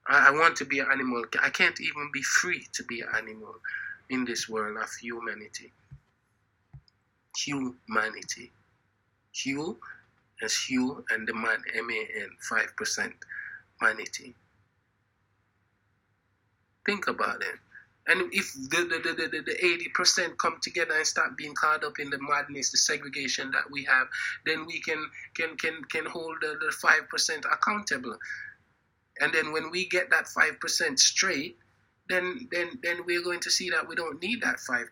I want to be an animal. I can't even be free to be an animal in this world of humanity. Humanity. Hugh as Hugh and the man, MAN, 5% manity. Think about it. And if the 80% come together and start being caught up in the madness, the segregation that we have, then we can hold the 5% accountable. And then when we get that 5% straight, then we're going to see that we don't need that 5%.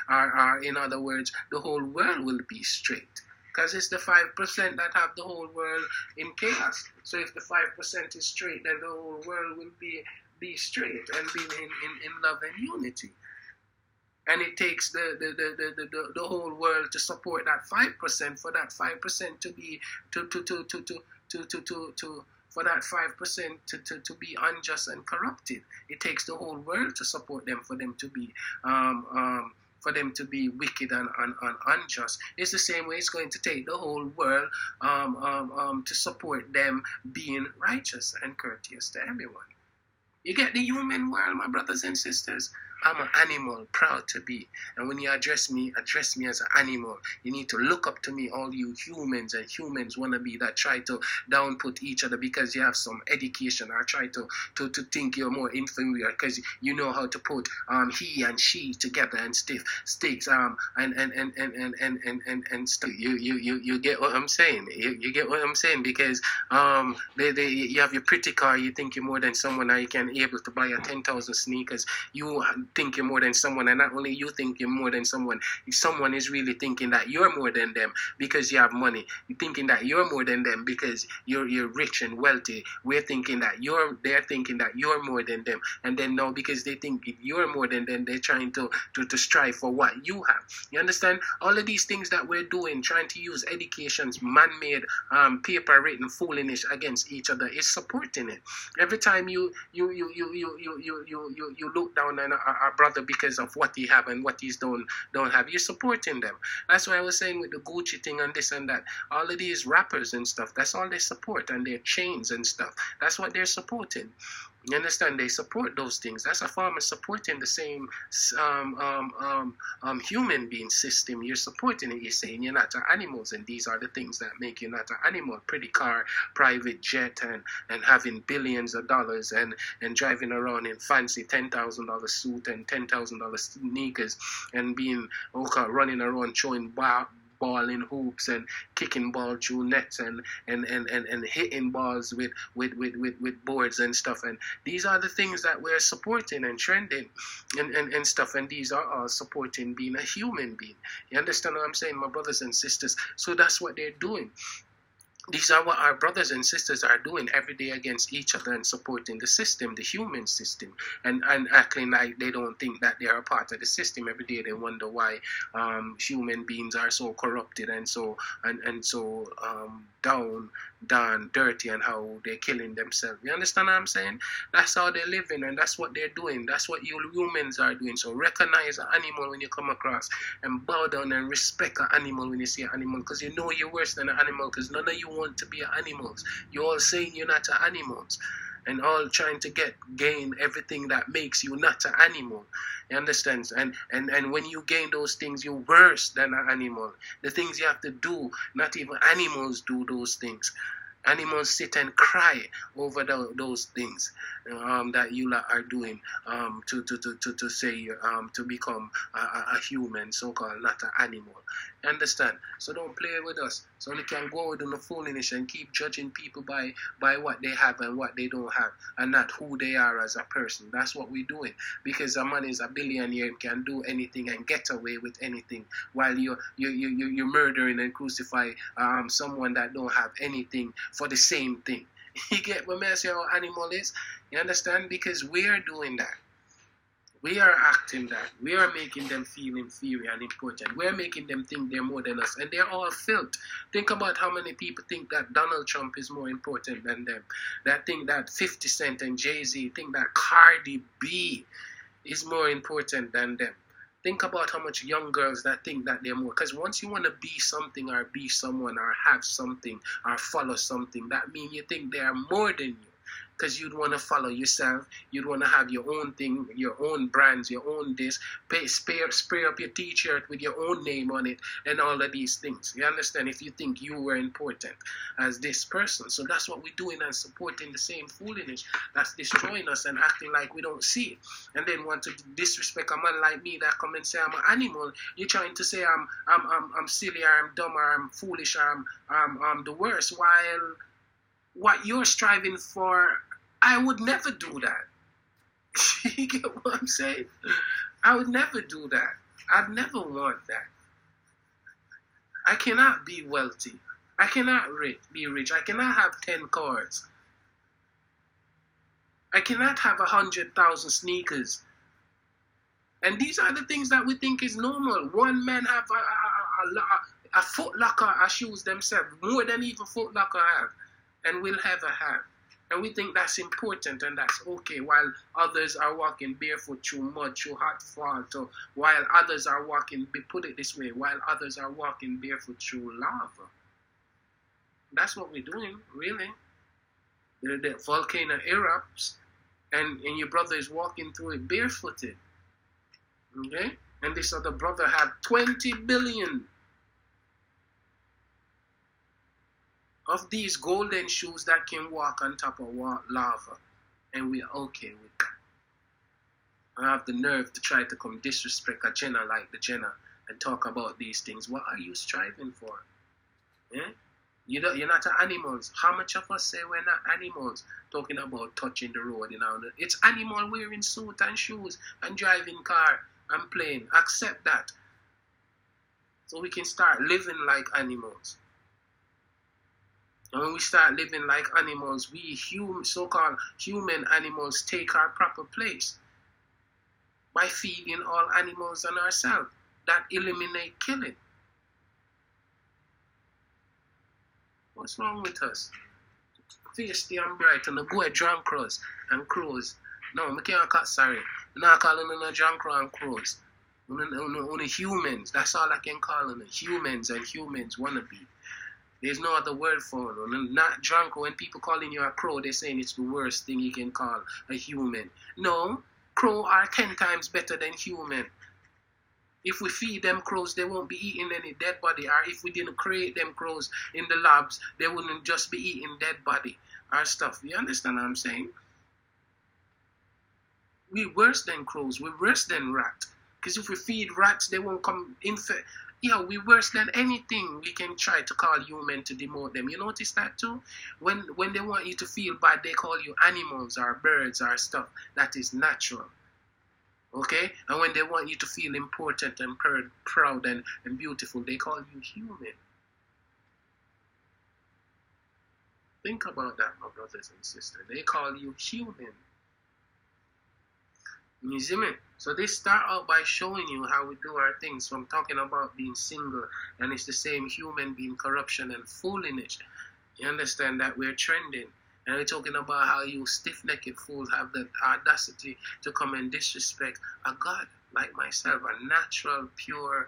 Our in other words, the whole world will be straight. Because it's the 5% that have the whole world in chaos. So if the 5% is straight, then the whole world will be straight and be in love and unity. And it takes the whole world to support that 5%, for that 5% to be for that 5% to be unjust and corrupted. It takes the whole world to support them, for them to be wicked and unjust. It's the same way it's going to take the whole world to support them being righteous and courteous to everyone. You get the human world, my brothers and sisters? I'm an animal, proud to be. And when you address me as an animal. You need to look up to me, all you humans and humans wannabe that try to downput each other because you have some education, or try to think you're more inferior because you know how to put he and she together and sticks and stuff. You get what I'm saying? You get what I'm saying? Because you have your pretty car, you think you're more than someone, or you can able to buy a 10,000 sneakers. You think you're more than someone, and not only you think you're more than someone is really thinking that you're more than them because you have money. You're thinking that you're more than them because you're rich and wealthy. They're thinking that you're more than them, and then now because they think you're more than them, they're trying to strive for what you have. You understand? All of these things that we're doing, trying to use education's man-made, paper-written foolishness against each other, is supporting it. Every time you look down on our brother because of what he have and what he's don't have, you're supporting them. That's why I was saying with the Gucci thing and this and that, all of these rappers and stuff, that's all they support, and their chains and stuff, that's what they're supporting. You understand? They support those things. That's a form of supporting the same human being system. You're supporting it. You're saying you're not animals, and these are the things that make you not an animal. Pretty car, private jet, and having billions of dollars, and driving around in fancy $10,000 suit and $10,000 sneakers, and being running around showing ball in hoops and kicking ball through nets and hitting balls with boards and stuff. And these are the things that we're supporting and trending and stuff. And these are all supporting being a human being. You understand what I'm saying, my brothers and sisters? So that's what they're doing. These are what our brothers and sisters are doing every day against each other and supporting the system, the human system, and acting like they don't think that they are a part of the system. Every day they wonder why human beings are so corrupted and so down, dirty, and how they're killing themselves. You understand what I'm saying? That's how they're living, and that's what they're doing. That's what you humans are doing. So recognize an animal when you come across, and bow down and respect an animal when you see an animal, because you know you're worse than an animal, because none of you want to be animals. You're all saying you're not animals, and all trying to gain everything that makes you not an animal. You understand? And when you gain those things, you're worse than an animal. The things you have to do, not even animals do those things. Animals sit and cry over those things that you are doing to say to become a human, so-called, not an animal. Understand? So don't play with us. So they can go with the foolishness and keep judging people by what they have and what they don't have, and not who they are as a person. That's what we're doing. Because a man is a billionaire and can do anything and get away with anything, while you're murdering and crucify someone that don't have anything for the same thing. You get what I say how animal is? You understand? Because we are doing that. We are acting that. We are making them feel inferior and important. We're making them think they're more than us. And they're all filth. Think about how many people think that Donald Trump is more important than them. That think that 50 Cent and Jay-Z think that Cardi B is more important than them. Think about how much young girls that think that they're more. Because once you want to be something or be someone or have something or follow something, that means you think they are more than you. because you'd want to follow yourself. You'd want to have your own thing, your own brands, your own this, spray up your t-shirt with your own name on it and all of these things. You understand? If you think you were important as this person. So that's what we're doing and supporting the same foolishness that's destroying us and acting like we don't see it. And then want to disrespect a man like me that come and say I'm an animal. You're trying to say I'm silly, or I'm dumb, or I'm foolish, or I'm the worst, while what you're striving for, I would never do that. You get what I'm saying? I would never do that. I'd never want that. I cannot be wealthy. I cannot be rich. I cannot have 10 cars. I cannot have 100,000 sneakers. And these are the things that we think is normal. One man have a Foot Locker of shoes themselves, more than even Foot Locker have, and will ever have. And we think that's important and that's okay, while others are walking barefoot through mud, through hot fault, or while others are walking, put it this way, while others are walking barefoot through lava. That's what we're doing, really. The volcano erupts, and your brother is walking through it barefooted. Okay? And this other brother had 20 billion of these golden shoes that can walk on top of lava, and we're okay with that. I have the nerve to try to come disrespect a Jenna like the Jenna and talk about these things. What are you striving for? Yeah? You're not animals. How much of us say we're not animals? Talking about touching the road, It's animal wearing suit and shoes and driving car and plane. Accept that. So we can start living like animals. And when we start living like animals, we so-called human animals take our proper place by feeding all animals and ourselves. That eliminate killing. What's wrong with us? Face stay and bright and go at drum crows and crows. No, I can't cut sorry. I'm not calling them no drum crow and crows. Only humans. That's all I can call them. Humans and humans wannabe. There's no other word for them. Not drunk. When people calling you a crow, they're saying it's the worst thing you can call a human. No, crow are 10 times better than human. If we feed them crows, they won't be eating any dead body. Or if we didn't create them crows in the labs, they wouldn't just be eating dead body or stuff. You understand what I'm saying? We're worse than crows. We're worse than rats. Because if we feed rats, they won't come infect. Yeah, we're worse than anything we can try to call human to demote them. You notice that too? When they want you to feel bad, they call you animals or birds or stuff that is natural. Okay? And when they want you to feel important and proud and beautiful, they call you human. Think about that, my brothers and sisters. They call you human. You see me? So they start out by showing you how we do our things, from talking about being single, and it's the same human being corruption and foolishness. You understand that we're trending, and we're talking about how you stiff-necked fools have the audacity to come and disrespect a God like myself, a natural, pure,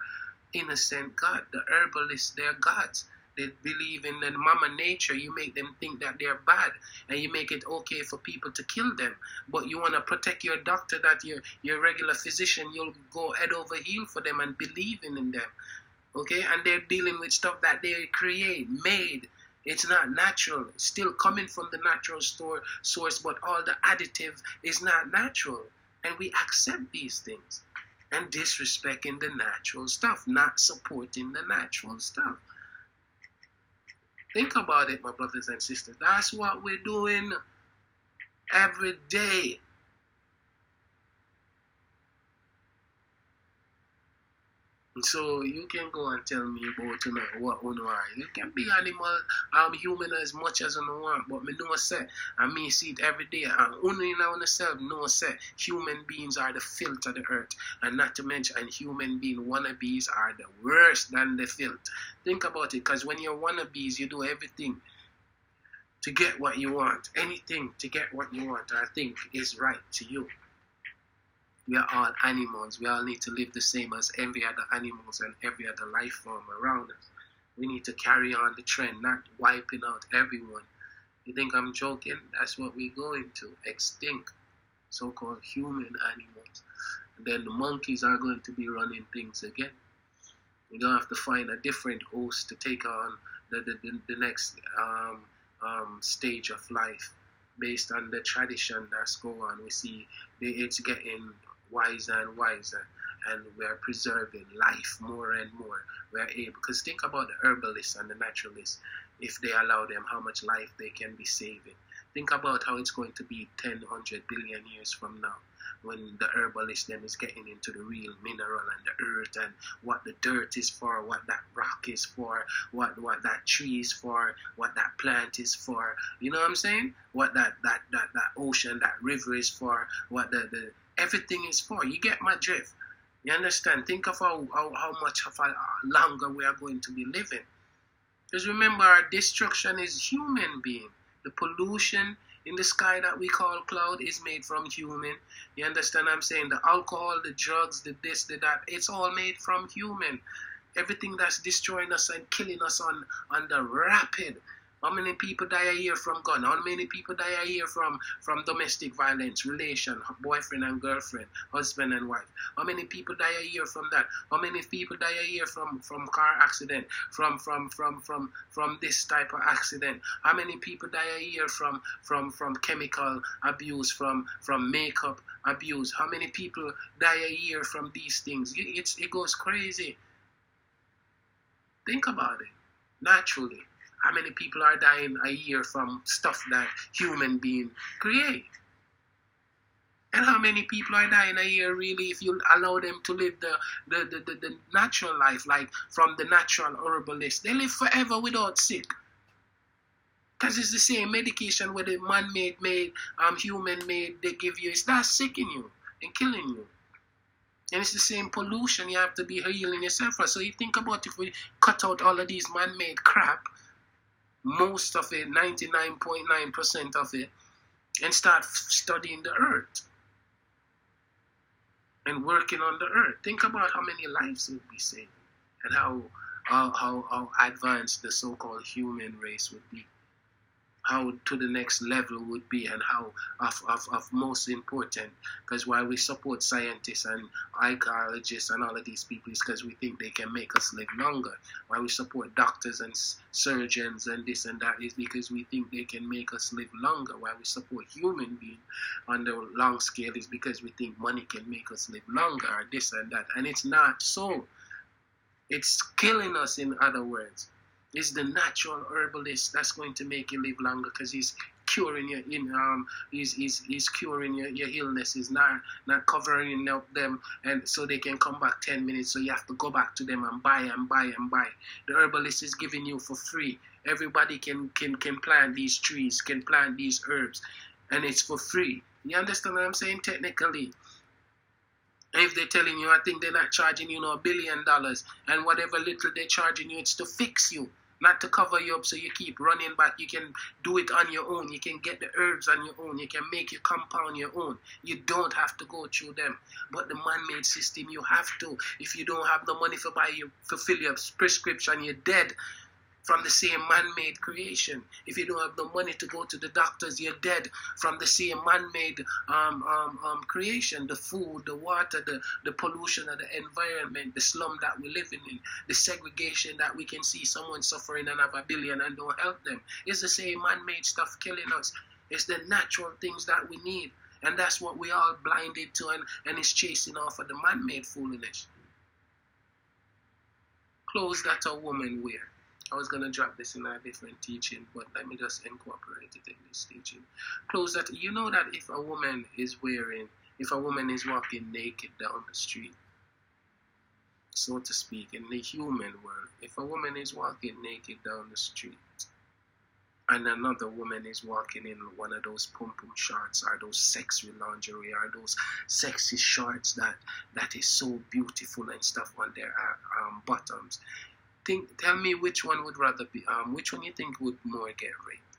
innocent God. The herbalists, they're gods. They believe in the mama nature. You make them think that they're bad, and you make it okay for people to kill them. But you want to protect your doctor, that your regular physician, you'll go head over heel for them and believing in them. Okay? And they're dealing with stuff that they made. It's not natural. It's still coming from the natural source, but all the additive is not natural. And we accept these things and disrespecting the natural stuff, not supporting the natural stuff. Think about it, my brothers and sisters. That's what we're doing every day. So you can go and tell me about what you are. You can be animal, human as much as you want, but me know say, and me see it every day. And only in ourselves know say, human beings are the filth of the earth, and not to mention, and human being wannabes are the worst than the filth. Think about it, because when you're wannabes, you do everything to get what you want. Anything to get what you want, I think, is right to you. We are all animals. We all need to live the same as every other animals and every other life form around us. We need to carry on the trend, not wiping out everyone You think I'm joking? That's what we're going to. Extinct, so-called human animals. And then the monkeys are going to be running things again. You're going to have to find a different host to take on the next stage of life based on the tradition that's going on. We see it's getting wiser and wiser, and we're preserving life more and more. We're able, because think about the herbalists and the naturalists, if they allow them, how much life they can be saving. Think about how it's going to be 10, 100 billion years from now, when the herbalist them is getting into the real mineral and the earth and what the dirt is for, what that rock is for, what that tree is for, what that plant is for. You know what I'm saying? What that ocean, that river is for, what the everything is for. You get my drift? You understand? Think of how much of a longer we are going to be living. Because remember, our destruction is human being. The pollution in the sky that we call cloud is made from human. You understand what I'm saying? The alcohol, the drugs, the this, the that, it's all made from human. Everything that's destroying us and killing us on the rapid. How many people die a year from gun? How many people die a year from domestic violence, relation, boyfriend and girlfriend, husband and wife? How many people die a year from that? How many people die a year from car accident, from this type of accident? How many people die a year from chemical abuse, from makeup abuse? How many people die a year from these things? It goes crazy. Think about it. Naturally. How many people are dying a year from stuff that human beings create? And how many people are dying a year really if you allow them to live the natural life, like from the natural herbalist? They live forever without sick. Because it's the same medication where the man-made, human-made, they give you, it's not sicking you and killing you. And it's the same pollution you have to be healing yourself for. So you think about if we cut out all of these man-made crap, most of it, 99.9% of it, and start studying the earth and working on the earth. Think about how many lives would be saved and how advanced the so-called human race would be, how to the next level would be, and how of most important, because why we support scientists and archaeologists and all of these people is because we think they can make us live longer. Why we support doctors and surgeons and this and that is because we think they can make us live longer. Why we support human beings on the long scale is because we think money can make us live longer, or this and that, and it's not so. It's killing us, in other words. It's the natural herbalist that's going to make you live longer, because he's curing your he's curing your illness. He's not covering up them, and so they can come back 10 minutes. So you have to go back to them and buy and buy and buy. The herbalist is giving you for free. Everybody can plant these trees, can plant these herbs, and it's for free. You understand what I'm saying? Technically. If they're telling you, I think they're not charging you $1 billion, and whatever little they're charging you, it's to fix you, not to cover you up so you keep running back. You can do it on your own. You can get the herbs on your own. You can make your compound your own. You don't have to go through them. But the man-made system, you have to. If you don't have the money for fill your prescription, you're dead. From the same man-made creation. If you don't have the money to go to the doctors, you're dead from the same man-made creation. The food, the water, the pollution of the environment, the slum that we're living in, the segregation that we can see someone suffering and have $1 billion and don't help them. It's the same man-made stuff killing us. It's the natural things that we need. And that's what we all blinded to, and it's chasing off of the man-made foolishness. Clothes that a woman wear. I was going to drop this in a different teaching, but let me just incorporate it in this teaching. Clothes that, you know that if a woman is walking naked down the street, so to speak, in the human world, if a woman is walking naked down the street, and another woman is walking in one of those pom-pom shorts, or those sexy lingerie, or those sexy shorts that is so beautiful and stuff on their bottoms, tell me which one would rather be, which one you think would more get raped?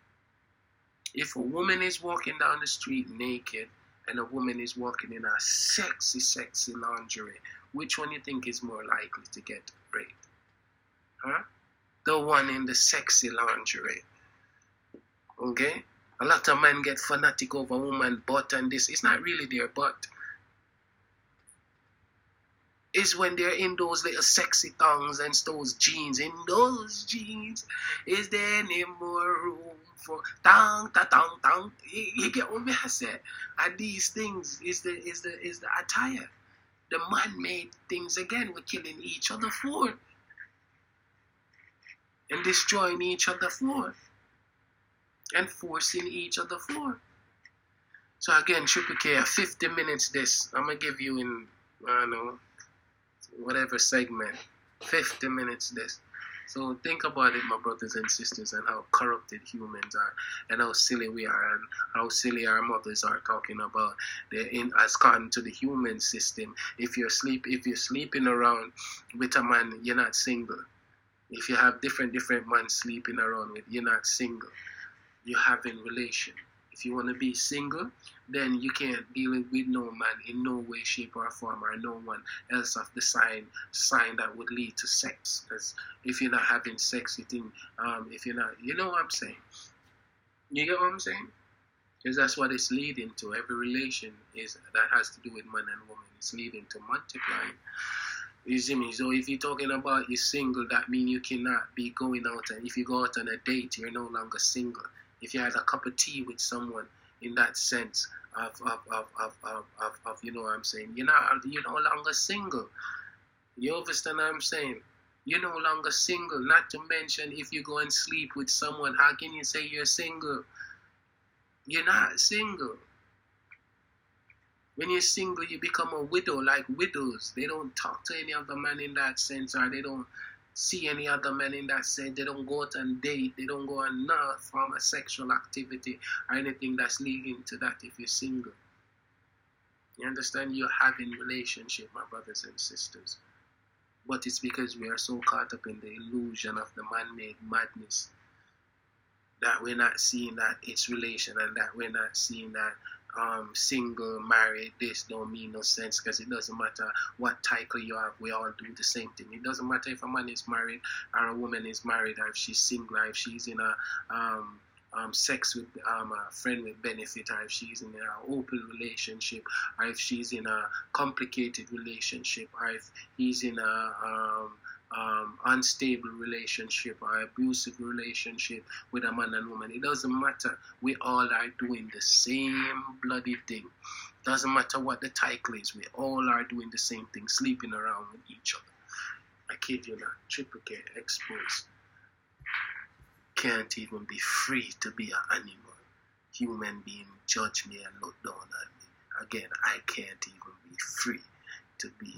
If a woman is walking down the street naked and a woman is walking in a sexy lingerie, which one you think is more likely to get raped? Huh? The one in the sexy lingerie. Okay? A lot of men get fanatic over woman butt and this. It's not really their butt. It's when they're in those little sexy thongs and those jeans. In those jeans, is there any more room for tong ta tong tong? You get what I say? And these things is the attire. The man-made things again we're killing each other for. And destroying each other for. And forcing each other for. So again, Triple K, 50 minutes this. I'm gonna give you in, I don't know, whatever segment, 50 minutes this. So think about it, my brothers and sisters, and how corrupted humans are, and how silly we are, and how silly our mothers are talking about as gone to the human system. If you're sleeping around with a man, you're not single. If you have different men sleeping around with, you're not single. You're having relation. If you want to be single, then you can't deal with no man in no way, shape, or form, or no one else of the sign that would lead to sex. Because if you're not having sex, you think, if you're not, you know what I'm saying? You get what I'm saying? Because that's what it's leading to. Every relation is that has to do with man and woman. It's leading to multiplying. You see me? So if you're talking about you're single, that means you cannot be going out, and if you go out on a date, you're no longer single. If you had a cup of tea with someone, in that sense of you know what I'm saying, you're no longer single. You understand what I'm saying? You're no longer single. Not to mention, if you go and sleep with someone, how can you say you're single? You're not single. When you're single, you become a widow, like widows. They don't talk to any other man in that sense, or they don't see any other men in that sense. They don't go out and date. They don't go on no form of sexual activity or anything that's leading to that if you're single. You understand? You're having relationship, my brothers and sisters. But it's because we are so caught up in the illusion of the man-made madness that we're not seeing that it's relation, and that we're not seeing that single, married, this don't mean no sense, because it doesn't matter what title you have, we all do the same thing. It doesn't matter if a man is married or a woman is married, or if she's single, or if she's in a sex with a friend with benefit, or if she's in an open relationship, or if she's in a complicated relationship, or if he's in a unstable relationship or abusive relationship with a man and woman. It doesn't matter. We all are doing the same bloody thing. Doesn't matter what the title is. We all are doing the same thing, sleeping around with each other. I kid you not. Triple K exposed. Can't even be free to be an animal. Human being judge me and look down at me. Again, I can't even be free to be